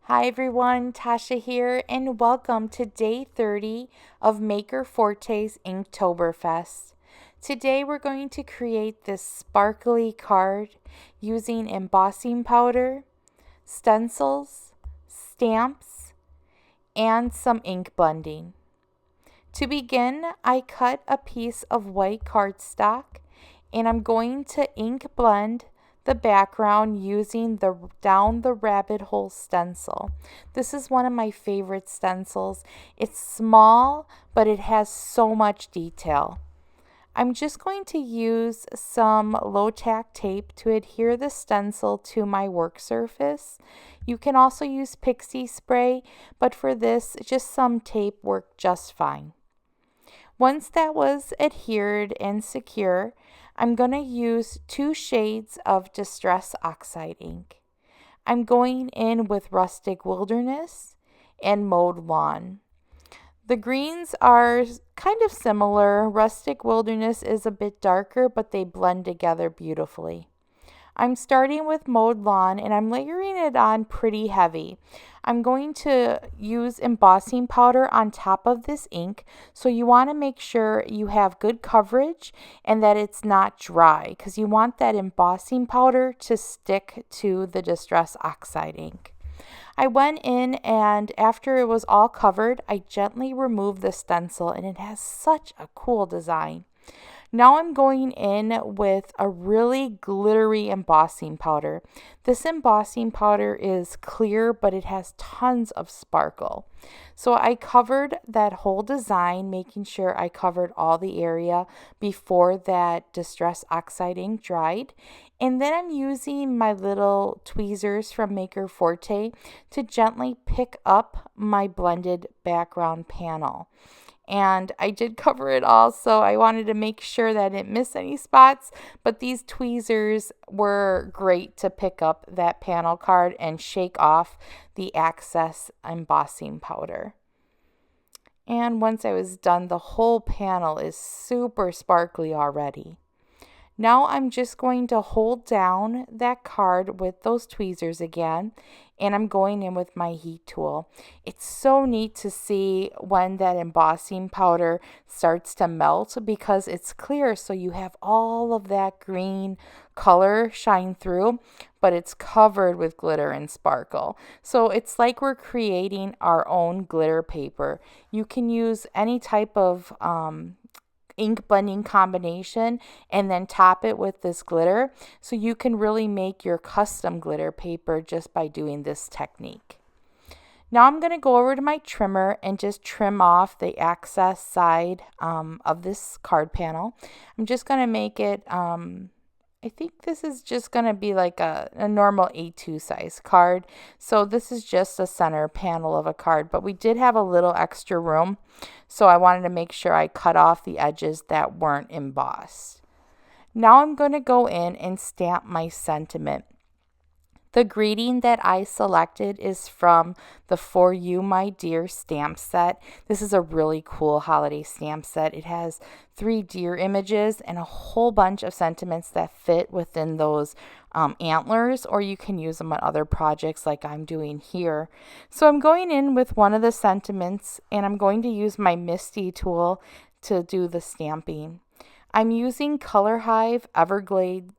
Hi everyone, Tasha here, and welcome to day 30 of Maker Forte's Inktoberfest. Today we're going to create this sparkly card using embossing powder, stencils, stamps, and some ink blending. To begin, I cut a piece of white cardstock and I'm going to ink blend the background using the Down the Rabbit Hole stencil. This is one of my favorite stencils. It's small, but it has so much detail. I'm just going to use some low-tack tape to adhere the stencil to my work surface. You can also use pixie spray, but for this, just some tape worked just fine. Once that was adhered and secure, I'm going to use 2 shades of Distress Oxide ink. I'm going in with Rustic Wilderness and Mowed Lawn. The greens are kind of similar. Rustic Wilderness is a bit darker, but they blend together beautifully. I'm starting with Mowed Lawn and I'm layering it on pretty heavy. I'm going to use embossing powder on top of this ink, so you want to make sure you have good coverage and that it's not dry because you want that embossing powder to stick to the Distress Oxide ink. I went in and after it was all covered, I gently removed the stencil and it has such a cool design. Now I'm going in with a really glittery embossing powder. This embossing powder is clear, but it has tons of sparkle. So I covered that whole design, making sure I covered all the area before that Distress Oxide ink dried. And then I'm using my little tweezers from Maker Forte to gently pick up my blended background panel. And I did cover it all, so I wanted to make sure that I didn't miss any spots, but these tweezers were great to pick up that panel card and shake off the excess embossing powder. And once I was done, the whole panel is super sparkly already. Now I'm just going to hold down that card with those tweezers again, and I'm going in with my heat tool. It's so neat to see when that embossing powder starts to melt because it's clear, so you have all of that green color shine through, but it's covered with glitter and sparkle. So it's like we're creating our own glitter paper. You can use any type of ink blending combination and then top it with this glitter, so you can really make your custom glitter paper just by doing this technique. Now I'm going to go over to my trimmer and just trim off the excess side of this card panel. I'm just going to make it I think this is just going to be like a normal A2 size card. So this is just a center panel of a card, but we did have a little extra room. So I wanted to make sure I cut off the edges that weren't embossed. Now I'm going to go in and stamp my sentiment. The greeting that I selected is from the For You, My Dear stamp set. This is a really cool holiday stamp set. It has 3 deer images and a whole bunch of sentiments that fit within those antlers, or you can use them on other projects like I'm doing here. So I'm going in with one of the sentiments and I'm going to use my Misty tool to do the stamping. I'm using Color Hive Everglades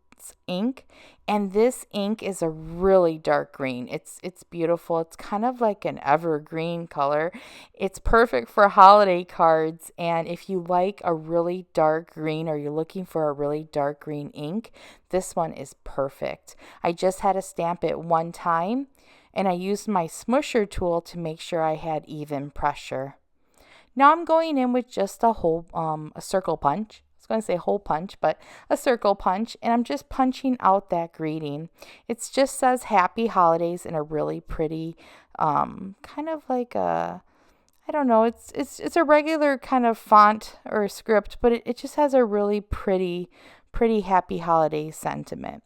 ink, and this ink is a really dark green. It's beautiful. It's kind of like an evergreen color. It's perfect for holiday cards, and if you like a really dark green or you're looking for a really dark green ink, this one is perfect. I just had to stamp it one time and I used my smusher tool to make sure I had even pressure. Now I'm going in with just a circle punch. Going to say hole punch, but a circle punch, and I'm just punching out that greeting. It just says Happy Holidays in a really pretty kind of like a, I don't know, it's a regular kind of font or script, but it just has a really pretty Happy Holiday sentiment.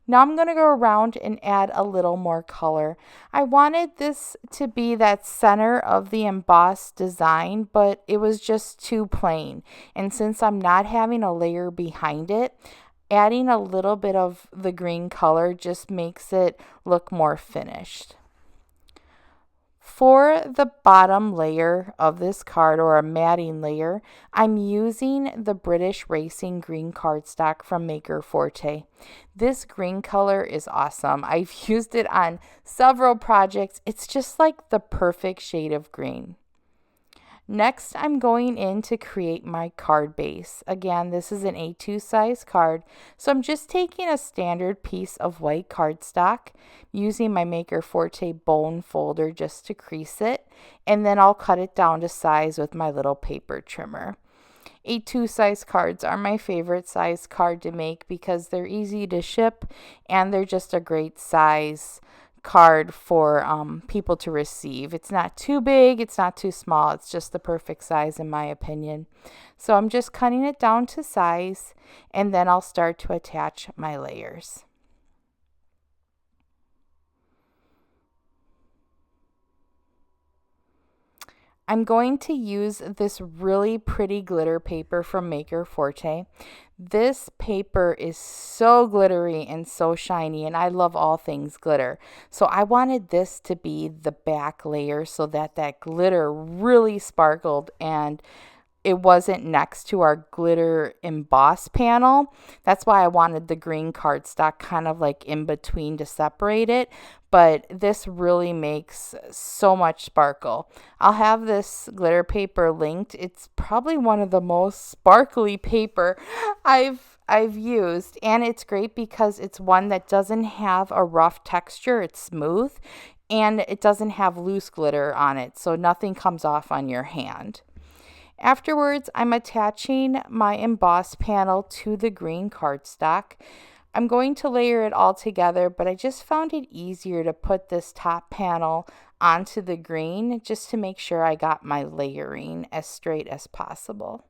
Now I'm going to go around and add a little more color. I wanted this to be that center of the embossed design, but it was just too plain. And since I'm not having a layer behind it, adding a little bit of the green color just makes it look more finished. For the bottom layer of this card, or a matting layer, I'm using the British Racing Green cardstock from Maker Forte. This green color is awesome. I've used it on several projects. It's just like the perfect shade of green. Next, I'm going in to create my card base. Again, this is an A2 size card, so I'm just taking a standard piece of white cardstock, using my Maker Forte bone folder just to crease it, and then I'll cut it down to size with my little paper trimmer. A2 size cards are my favorite size card to make because they're easy to ship and they're just a great size card for people to receive. It's not too big, it's not too small, it's just the perfect size in my opinion. So I'm just cutting it down to size, and then I'll start to attach my layers. I'm going to use this really pretty glitter paper from Maker Forte. This paper is so glittery and so shiny, and I love all things glitter. So I wanted this to be the back layer so that that glitter really sparkled and it wasn't next to our glitter emboss panel. That's why I wanted the green cardstock kind of like in between to separate it. But this really makes so much sparkle. I'll have this glitter paper linked. It's probably one of the most sparkly paper I've used, and it's great because it's one that doesn't have a rough texture. It's smooth, and it doesn't have loose glitter on it, so nothing comes off on your hand. Afterwards, I'm attaching my emboss panel to the green cardstock. I'm going to layer it all together, but I just found it easier to put this top panel onto the green just to make sure I got my layering as straight as possible.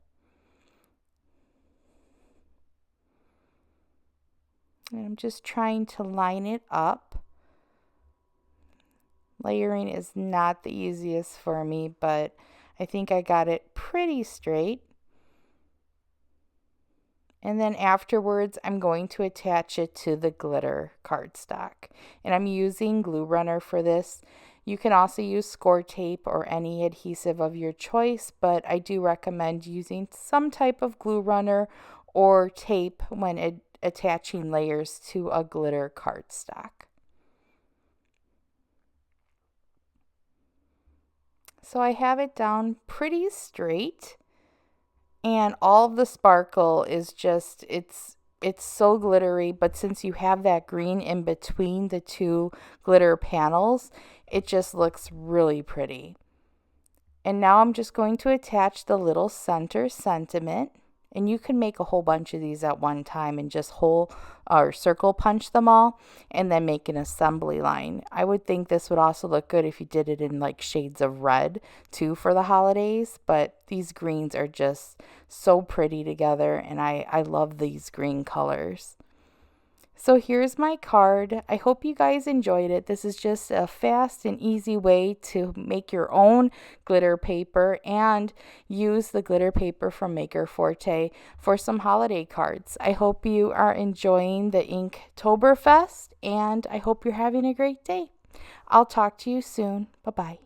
And I'm just trying to line it up. Layering is not the easiest for me, but I think I got it pretty straight. And then afterwards, I'm going to attach it to the glitter cardstock. And I'm using glue runner for this. You can also use score tape or any adhesive of your choice, but I do recommend using some type of glue runner or tape when attaching layers to a glitter cardstock. So I have it down pretty straight, and all of the sparkle is just, it's so glittery, but since you have that green in between the two glitter panels, it just looks really pretty. And now I'm just going to attach the little center sentiment. And you can make a whole bunch of these at one time and just hole or circle punch them all and then make an assembly line. I would think this would also look good if you did it in like shades of red too for the holidays, but these greens are just so pretty together, and I love these green colors. So here's my card. I hope you guys enjoyed it. This is just a fast and easy way to make your own glitter paper and use the glitter paper from Maker Forte for some holiday cards. I hope you are enjoying the Inktoberfest, and I hope you're having a great day. I'll talk to you soon. Bye-bye.